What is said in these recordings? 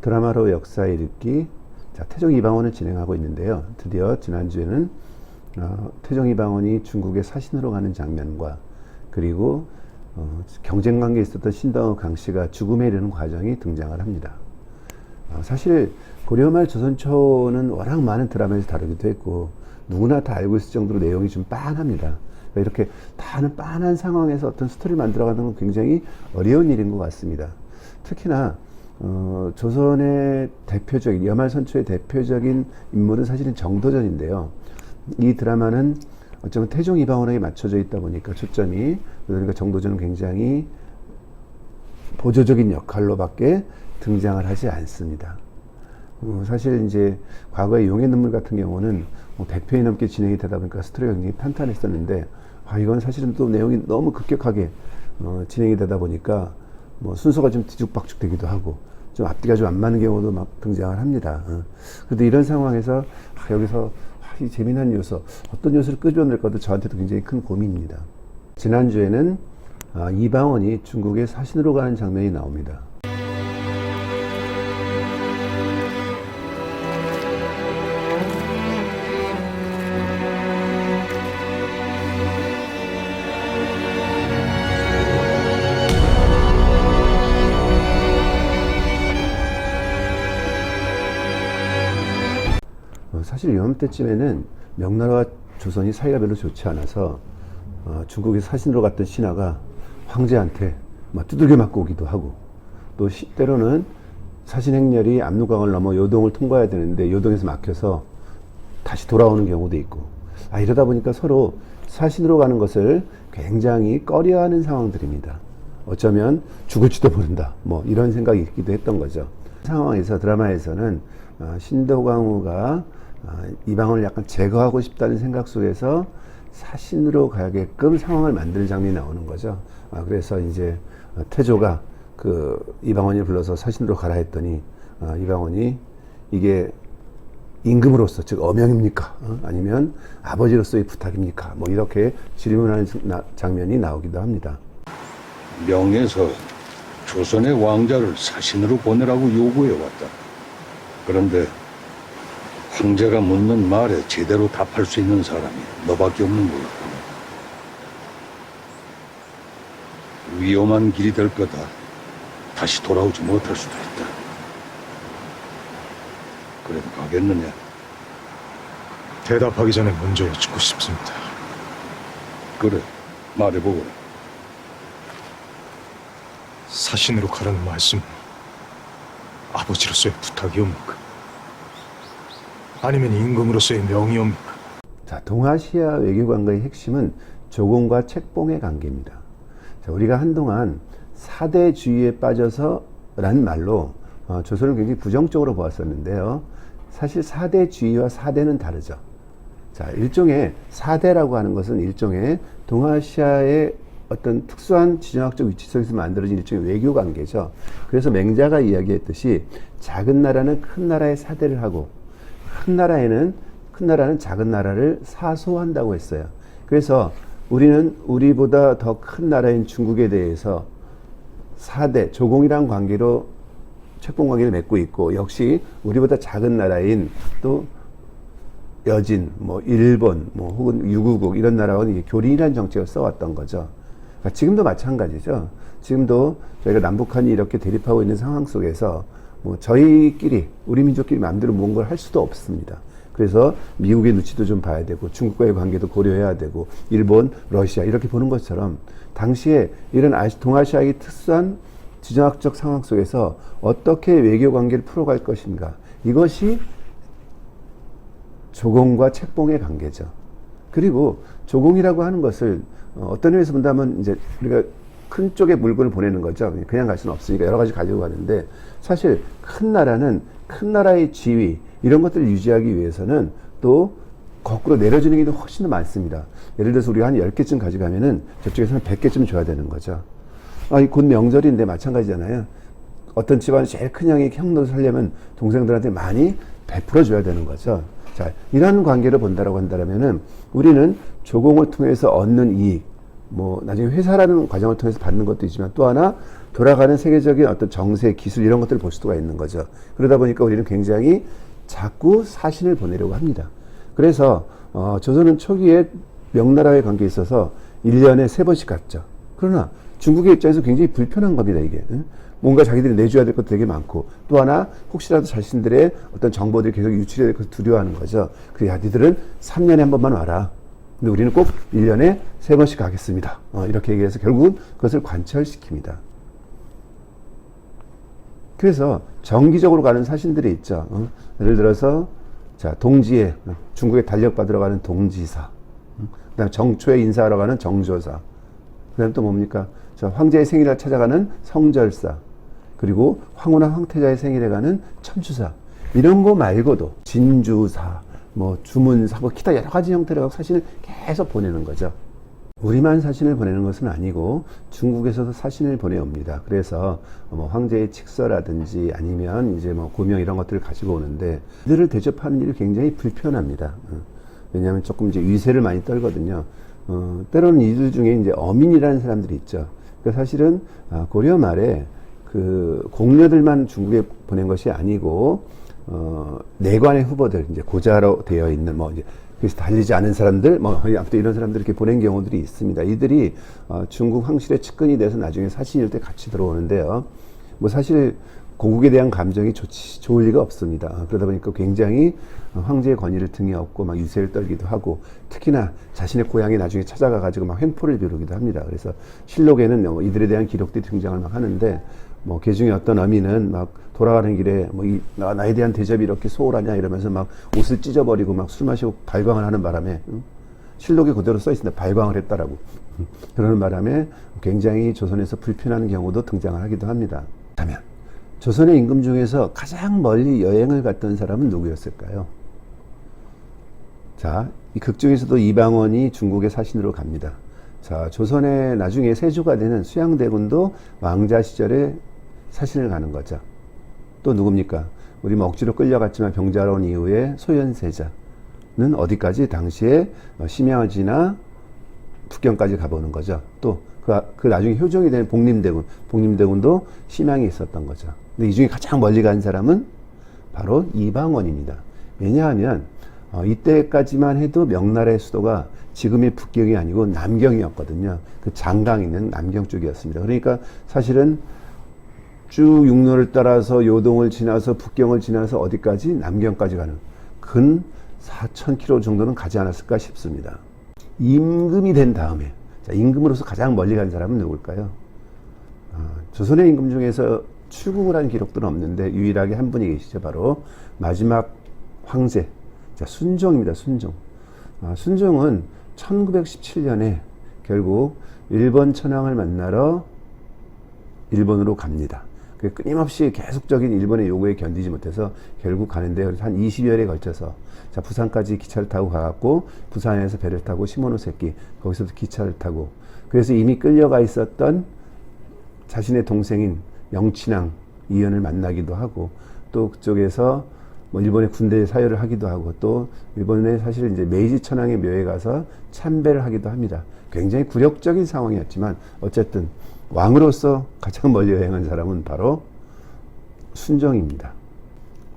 드라마로 역사 일으키 태종 이방원을 진행하고 있는데요. 드디어 지난주에는 태종 이방원이 중국의 사신으로 가는 장면과 그리고 경쟁 관계에 있었던 신덕 강씨가 죽음에 이르는 과정이 등장을 합니다. 사실 고려 말 조선 초는 워낙 많은 드라마에서 다루기도 했고 누구나 다 알고 있을 정도로 내용이 좀 빤합니다. 이렇게 다는 빤한 상황에서 어떤 스토리를 만들어가는 건 굉장히 어려운 일인 것 같습니다. 특히나 조선의 대표적인 여말선초의 대표적인 인물은 사실은 정도전인데요. 이 드라마는 어쩌면 태종 이방원에게 맞춰져 있다 보니까 초점이, 그러니까 정도전은 굉장히 보조적인 역할로밖에 등장을 하지 않습니다. 사실 이제 과거의 용의 눈물 같은 경우는 100편이 넘게 진행이 되다 보니까 스토리가 굉장히 탄탄했었는데, 이건 사실은 또 내용이 너무 급격하게 진행이 되다 보니까 순서가 좀 뒤죽박죽 되기도 하고 좀 앞뒤가 좀 안 맞는 경우도 막 등장을 합니다. 그런데 이런 상황에서 여기서 이 재미난 요소, 어떤 요소를 끄집어낼 것도 저한테도 굉장히 큰 고민입니다. 지난주에는 이방원이 중국의 사신으로 가는 장면이 나옵니다. 사실 이맘때쯤에는 명나라와 조선이 사이가 별로 좋지 않아서 중국에 사신으로 갔던 신하가 황제한테 막 두들겨 맞고 오기도 하고, 또 때로는 사신 행렬이 압록강을 넘어 요동을 통과해야 되는데 요동에서 막혀서 다시 돌아오는 경우도 있고, 이러다 보니까 서로 사신으로 가는 것을 굉장히 꺼려하는 상황들입니다. 어쩌면 죽을지도 모른다, 이런 생각이 있기도 했던 거죠. 상황에서 드라마에서는 신도광우가 이방원을 약간 제거하고 싶다는 생각 속에서 사신으로 가게끔 상황을 만드는 장면이 나오는 거죠. 그래서 이제 태조가 그 이방원을 불러서 사신으로 가라 했더니 이방원이 이게 임금으로서, 즉 어명입니까? 아니면 아버지로서의 부탁입니까? 이렇게 질문하는 장면이 나오기도 합니다. 명에서 조선의 왕자를 사신으로 보내라고 요구해왔다. 그런데 황제가 묻는 말에 제대로 답할 수 있는 사람이 너밖에 없는 거야. 위험한 길이 될 거다. 다시 돌아오지 못할 수도 있다. 그래도 가겠느냐? 대답하기 전에 먼저 여쭙고 싶습니다. 그래, 말해보거라. 사신으로 가라는 말씀은 아버지로서의 부탁이옵니까? 아니면 임금으로서의 명의옵니까? 동아시아 외교관과의 핵심은 조공과 책봉의 관계입니다. 우리가 한동안 사대주의에 빠져서라는 말로 조선을 굉장히 부정적으로 보았었는데요. 사실 사대주의와 사대는 다르죠. 일종의 사대라고 하는 것은 일종의 동아시아의 어떤 특수한 지정학적 위치 속에서 만들어진 일종의 외교 관계죠. 그래서 맹자가 이야기했듯이 작은 나라는 큰 나라의 사대를 하고 큰 나라는 작은 나라를 사소한다고 했어요. 그래서 우리는 우리보다 더 큰 나라인 중국에 대해서 사대, 조공이란 관계로 책봉 관계를 맺고 있고, 역시 우리보다 작은 나라인 또 여진, 일본, 혹은 유구국 이런 나라와는 교린이라는 정책을 써왔던 거죠. 지금도 마찬가지죠. 지금도 저희가 남북한이 이렇게 대립하고 있는 상황 속에서 저희끼리, 우리 민족끼리 마음대로 뭔가를 할 수도 없습니다. 그래서 미국의 눈치도 좀 봐야 되고 중국과의 관계도 고려해야 되고 일본, 러시아 이렇게 보는 것처럼 당시에 이런 동아시아의 특수한 지정학적 상황 속에서 어떻게 외교 관계를 풀어갈 것인가, 이것이 조공과 책봉의 관계죠. 그리고 조공이라고 하는 것을 어떤 의미에서 본다면 이제 우리가 큰 쪽에 물건을 보내는 거죠. 그냥 갈 수는 없으니까 여러 가지 가지고 가는데, 사실 큰 나라는 큰 나라의 지위 이런 것들을 유지하기 위해서는 또 거꾸로 내려주는 게 훨씬 더 많습니다. 예를 들어서 우리가 한 10개쯤 가져가면은 저쪽에서는 100개쯤 줘야 되는 거죠. 곧 명절인데 마찬가지잖아요. 어떤 집안의 제일 큰 형이 형노릇 하려면 동생들한테 많이 베풀어 줘야 되는 거죠. 이런 관계를 본다라고 한다면은 우리는 조공을 통해서 얻는 이익, 뭐 나중에 회사라는 과정을 통해서 받는 것도 있지만 또 하나 돌아가는 세계적인 어떤 정세, 기술 이런 것들을 볼 수가 있는 거죠. 그러다 보니까 우리는 굉장히 자꾸 사신을 보내려고 합니다. 그래서 조선은 초기에 명나라의 관계에 있어서 1년에 3번씩 갔죠. 그러나 중국의 입장에서 굉장히 불편한 겁니다, 이게. 뭔가 자기들이 내줘야 될 것도 되게 많고 또 하나 혹시라도 자신들의 어떤 정보들이 계속 유출이 될 것을 두려워하는 거죠. 그래, 야, 니들은 3년에 한 번만 와라. 근데 우리는 꼭 1년에 3번씩 가겠습니다. 이렇게 얘기해서 결국은 그것을 관철시킵니다. 그래서 정기적으로 가는 사신들이 있죠. 예를 들어서 자, 동지에 중국에 달력받으러 가는 동지사, 그다음 정초에 인사하러 가는 정조사, 그다음 또 뭡니까? 자, 황제의 생일을 찾아가는 성절사, 그리고 황후나 황태자의 생일에 가는 첨추사, 이런 거 말고도 진주사, 뭐 주문사, 뭐 기타 여러 가지 형태로 사신을 계속 보내는 거죠. 우리만 사신을 보내는 것은 아니고 중국에서도 사신을 보내옵니다. 그래서 뭐 황제의 칙서라든지 아니면 이제 뭐 고명 이런 것들을 가지고 오는데 이들을 대접하는 일이 굉장히 불편합니다. 왜냐하면 조금 이제 위세를 많이 떨거든요. 때로는 이들 중에 이제 어민이라는 사람들이 있죠. 그러니까 사실은 고려 말에 그 공녀들만 중국에 보낸 것이 아니고 내관의 후보들, 이제 고자로 되어 있는 뭐 이제 그래서 달리지 않은 사람들, 뭐 아무튼 이런 사람들 이렇게 보낸 경우들이 있습니다. 이들이 중국 황실의 측근이 돼서 나중에 사신일 때 같이 들어오는데요. 뭐 사실 고국에 대한 감정이 좋을 리가 없습니다. 그러다 보니까 굉장히 황제의 권위를 등에 업고 막 유세를 떨기도 하고 특히나 자신의 고향에 나중에 찾아가 가지고 막 횡포를 비우기도 합니다. 그래서 실록에는 이들에 대한 기록들이 등장을 막 하는데 뭐 개중에 어떤 어민은 막 돌아가는 길에 뭐 나에 대한 대접이 이렇게 소홀하냐 이러면서 막 옷을 찢어버리고 막 술 마시고 발광을 하는 바람에 실록에 그대로 써 있습니다. 발광을 했다라고. 그러는 바람에 굉장히 조선에서 불편한 경우도 등장을 하기도 합니다. 그렇다면 조선의 임금 중에서 가장 멀리 여행을 갔던 사람은 누구였을까요? 자, 이 극 중에서도 이방원이 중국의 사신으로 갑니다. 자, 조선의 나중에 세조가 되는 수양대군도 왕자 시절에 사신을 가는 거죠. 또 누굽니까? 우리 뭐 억지로 끌려갔지만 병자로 온 이후에 소현세자는 어디까지? 당시에 심양을 지나 북경까지 가보는 거죠. 또 그 나중에 효종이 된 복림대군도 심양에 있었던 거죠. 근데 이 중에 가장 멀리 간 사람은 바로 이방원입니다. 왜냐하면 이때까지만 해도 명나라의 수도가 지금의 북경이 아니고 남경이었거든요. 그 장강 있는 남경 쪽이었습니다. 그러니까 사실은 쭉 육로를 따라서 요동을 지나서 북경을 지나서 어디까지? 남경까지 가는 근 4,000km 정도는 가지 않았을까 싶습니다. 임금이 된 다음에, 자, 임금으로서 가장 멀리 간 사람은 누굴까요? 조선의 임금 중에서 출국을 한 기록들은 없는데 유일하게 한 분이 계시죠. 바로 마지막 황제, 자, 순종입니다. 순종. 순종은 1917년에 결국 일본 천황을 만나러 일본으로 갑니다. 끊임없이 계속적인 일본의 요구에 견디지 못해서 결국 가는데 한 20여일에 걸쳐서 자, 부산까지 기차를 타고 가갖고 부산에서 배를 타고 시모노세키 거기서도 기차를 타고 그래서 이미 끌려가 있었던 자신의 동생인 영친왕 이연을 만나기도 하고 또 그쪽에서 뭐 일본의 군대 사열을 하기도 하고 또 일본의 사실 이제 메이지 천황의 묘에 가서 참배를 하기도 합니다. 굉장히 굴욕적인 상황이었지만 어쨌든 왕으로서 가장 멀리 여행한 사람은 바로 순종입니다.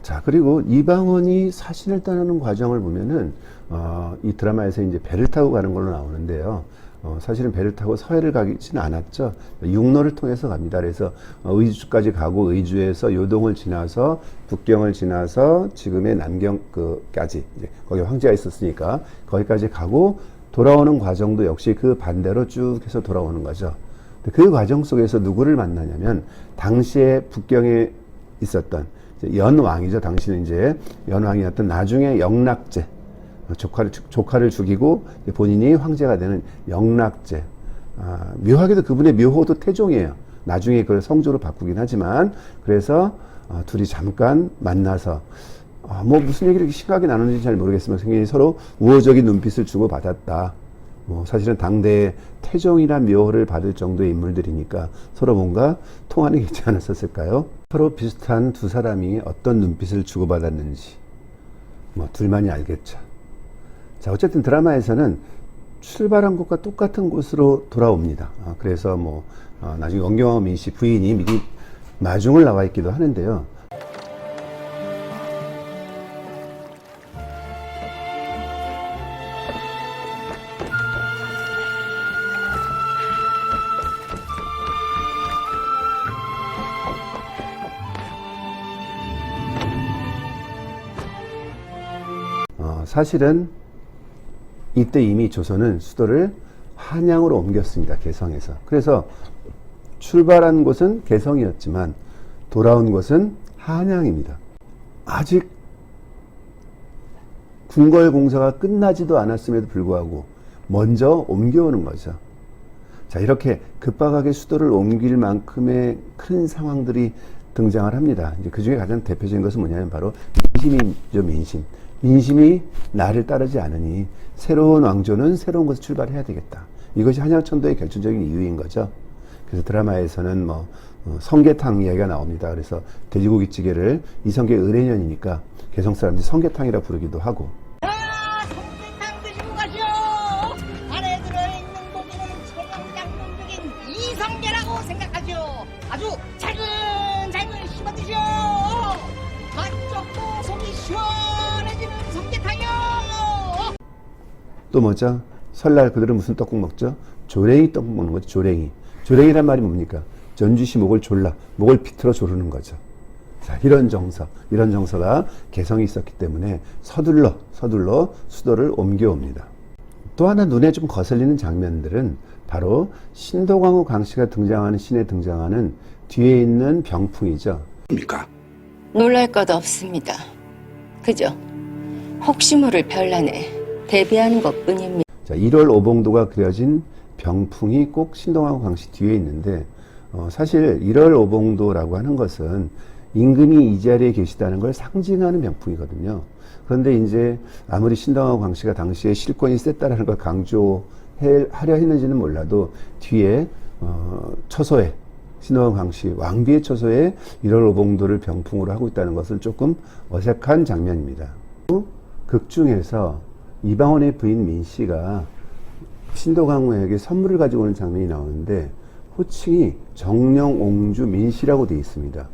자, 그리고 이방원이 사신을 떠나는 과정을 보면은 이 드라마에서 이제 배를 타고 가는 걸로 나오는데요. 사실은 배를 타고 서해를 가지는 않았죠. 육로를 통해서 갑니다. 그래서 의주까지 가고 의주에서 요동을 지나서 북경을 지나서 지금의 남경까지 이제 거기 황제가 있었으니까 거기까지 가고 돌아오는 과정도 역시 그 반대로 쭉 해서 돌아오는 거죠. 그 과정 속에서 누구를 만나냐면 당시에 북경에 있었던 연왕이죠. 당시는 이제 연왕이었던 나중에 영락제 조카를 죽이고 본인이 황제가 되는 영락제. 묘하게도 그분의 묘호도 태종이에요. 나중에 그걸 성조로 바꾸긴 하지만 그래서 둘이 잠깐 만나서 뭐 무슨 얘기를 심하게 나누는지 잘 모르겠지만 굉장히 서로 우호적인 눈빛을 주고 받았다. 뭐 사실은 당대의 태종이란 묘호를 받을 정도의 인물들이니까 서로 뭔가 통하는 게 있지 않았었을까요? 서로 비슷한 두 사람이 어떤 눈빛을 주고받았는지 뭐 둘만이 알겠죠. 자, 어쨌든 드라마에서는 출발한 곳과 똑같은 곳으로 돌아옵니다. 그래서 뭐 나중에 원경화 민씨 부인이 미리 마중을 나와 있기도 하는데요. 사실은 이때 이미 조선은 수도를 한양으로 옮겼습니다. 개성에서. 그래서 출발한 곳은 개성이었지만 돌아온 곳은 한양입니다. 아직 궁궐 공사가 끝나지도 않았음에도 불구하고 먼저 옮겨오는 거죠. 자, 이렇게 급박하게 수도를 옮길 만큼의 큰 상황들이 등장을 합니다. 이제 그 중에 가장 대표적인 것은 뭐냐면 바로 민심이죠, 민심. 민심이 나를 따르지 않으니 새로운 왕조는 새로운 곳에 출발해야 되겠다. 이것이 한양천도의 결정적인 이유인 거죠. 그래서 드라마에서는 뭐 성게탕 이야기가 나옵니다. 그래서 돼지고기찌개를 이성계 을해년이니까 개성 사람들이 성게탕이라 부르기도 하고. 성게탕 드시고 가시오. 안에 들어있는 고기는 청양장군 중인 이성계라고 생각하시오. 아주 잘근잘근 씹어 드시오. 한쪽도 속이 시원해지는 성게탕이요. 또 뭐죠? 설날 그들은 무슨 떡국 먹죠? 조랭이 떡국 먹는 거죠. 조랭이. 조랭이란 말이 뭡니까? 전주시 목을 졸라, 목을 비틀어 조르는 거죠. 자, 이런 정서가 개성이 있었기 때문에 서둘러 수도를 옮겨옵니다. 또 하나 눈에 좀 거슬리는 장면들은 바로 신도광후 광씨가 등장하는 씬에 등장하는 뒤에 있는 병풍이죠. 입니까? 놀랄 것 없습니다. 그저 혹시 모를 별난에 대비하는 것뿐입니다. 자, 1월 오봉도가 그려진 병풍이 꼭 신동하고 광씨 뒤에 있는데 사실 1월 오봉도라고 하는 것은 임금이 이 자리에 계시다는 걸 상징하는 병풍이거든요. 그런데 이제 아무리 신동하고 광씨가 당시에 실권이 셌다라는 걸 강조하려 했는지는 몰라도 뒤에 처소에 신동하고 광씨 왕비의 처소에 1월 오봉도를 병풍으로 하고 있다는 것은 조금 어색한 장면입니다. 극 중에서 이방원의 부인 민씨가 신도광후에게 선물을 가지고 오는 장면이 나오는데 호칭이 정령옹주 민씨라고 되어 있습니다.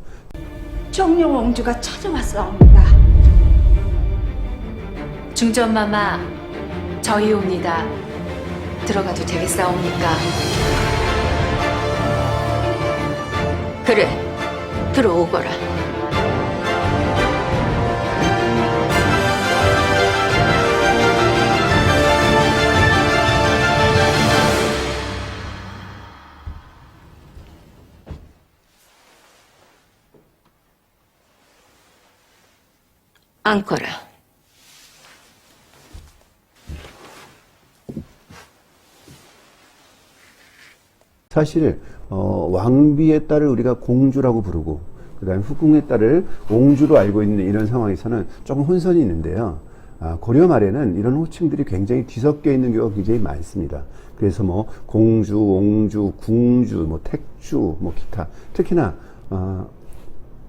정령옹주가 찾아왔사옵니다. 중전마마, 저희 옵니다. 들어가도 되겠사옵니까? 그래, 들어오거라. 앉거라. 사실 왕비의 딸을 우리가 공주라고 부르고 그 다음에 후궁의 딸을 옹주로 알고 있는 이런 상황에서는 조금 혼선이 있는데요. 고려 말에는 이런 호칭들이 굉장히 뒤섞여 있는 경우가 굉장히 많습니다. 그래서 뭐 공주, 옹주, 궁주, 뭐 택주, 뭐 기타. 특히나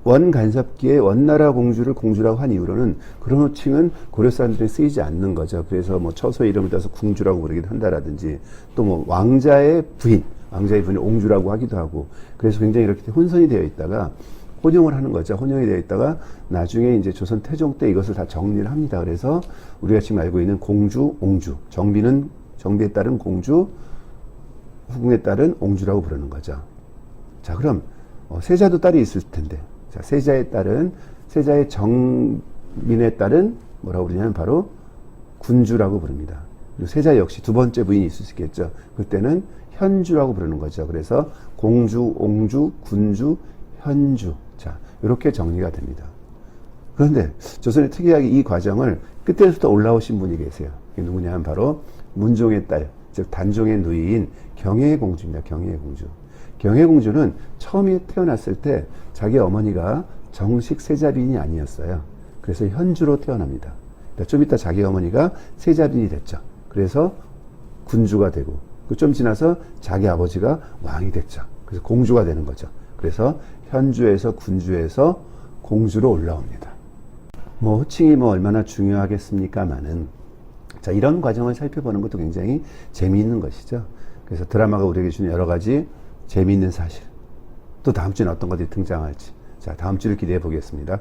원간섭기에 원나라 공주를 공주라고 한 이후로는 그런 호칭은 고려 사람들이 쓰이지 않는 거죠. 그래서 뭐 처소의 이름을 따서 궁주라고 부르기도 한다라든지 또 뭐 왕자의 부인을 옹주라고 하기도 하고 그래서 굉장히 이렇게 혼선이 되어 있다가 혼용을 하는 거죠. 혼용이 되어 있다가 나중에 이제 조선 태종 때 이것을 다 정리를 합니다. 그래서 우리가 지금 알고 있는 공주, 옹주, 정비에 따른 공주, 후궁에 따른 옹주라고 부르는 거죠. 자, 그럼 세자도 딸이 있을 텐데 자, 세자의 정민에 따른 뭐라고 부르냐면 바로 군주라고 부릅니다. 그리고 세자 역시 두 번째 부인이 있을 수 있겠죠. 그때는 현주라고 부르는 거죠. 그래서 공주, 옹주, 군주, 현주. 자, 이렇게 정리가 됩니다. 그런데 조선이 특이하게 이 과정을 끝에서부터 올라오신 분이 계세요. 이게 누구냐면 바로 문종의 딸, 즉 단종의 누이인 경혜의 공주입니다. 경혜의 공주. 경혜 공주는 처음에 태어났을 때 자기 어머니가 정식 세자빈이 아니었어요. 그래서 현주로 태어납니다. 좀 이따 자기 어머니가 세자빈이 됐죠. 그래서 군주가 되고 좀 지나서 자기 아버지가 왕이 됐죠. 그래서 공주가 되는 거죠. 그래서 현주에서 군주에서 공주로 올라옵니다. 뭐 호칭이 뭐 얼마나 중요하겠습니까마는 자, 이런 과정을 살펴보는 것도 굉장히 재미있는 것이죠. 그래서 드라마가 우리에게 주는 여러 가지 재미있는 사실, 또 다음 주에는 어떤 것들이 등장할지, 자, 다음 주를 기대해 보겠습니다.